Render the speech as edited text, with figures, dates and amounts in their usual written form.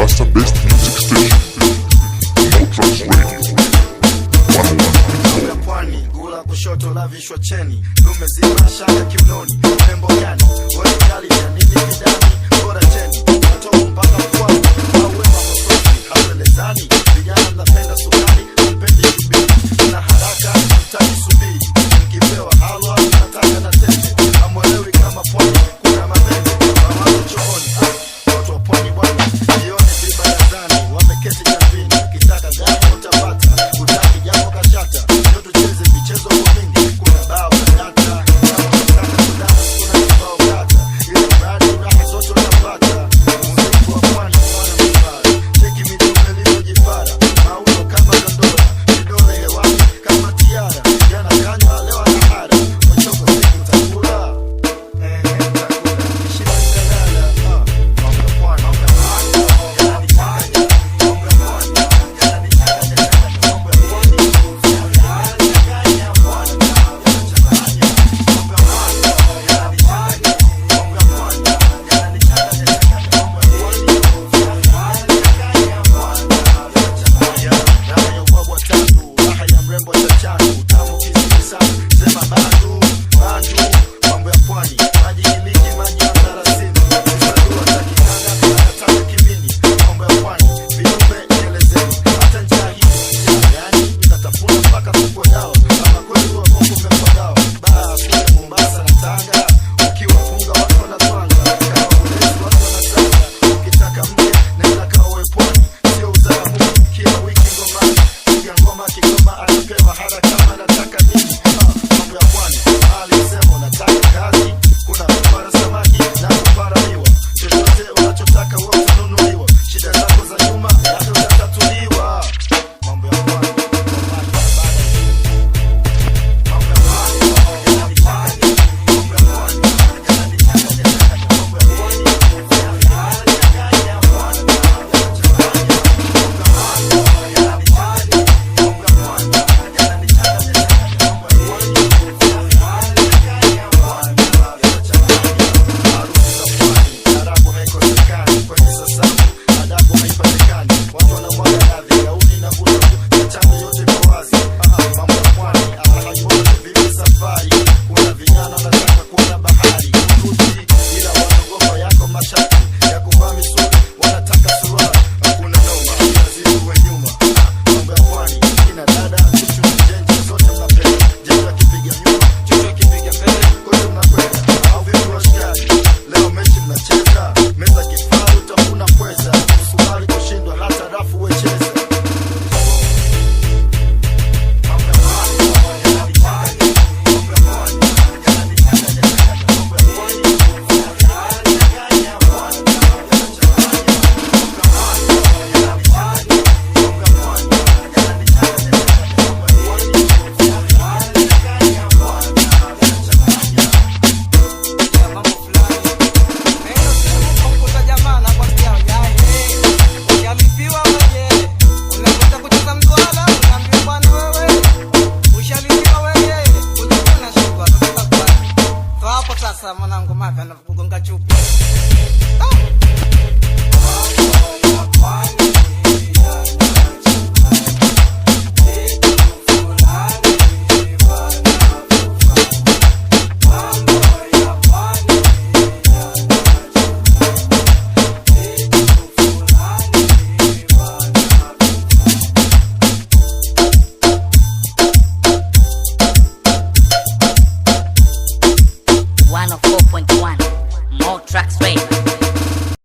Mombasa best music station, Motrax Radio 101.4. Pwani, gula kushoto la vishwa cheni, dume zima shaka kiunoni, nembo gani, wewe kali ya nini vidani, bora cheni, natoa mpaka pwani, auwe mamosofi, hawelezani, vijana mnapenda sukari, mpendi kibiri, na haraka, mtaki subiri, mkipewa halwa, nataka na tete, amwelewi kama pwani, kuna mabende, mawazo chooni, watu wa pwani bwana, jione vibarazani, wameketi jambini, ukitaka gani utapata, utaki jambo kashata, ndio tucheze michezo kwa mingi, kuna bao na data, kama unataka kudama, kuna kibao kata, ili mradi raha zote unapata, muziki wa pwani mwana mbara, cheki midume iliyojipara, mauno kama dondora, vidole hewani kama tiara, jana kanywa leo anahara, mchoko siku utakula, utakula, kishina mtalala, mambo ya pwani, mambo ya pwani, yani kanya, mambo ya pwani, yani kanya, mambo ya pwani, mwanangu maka na kugonga chupi. Motrax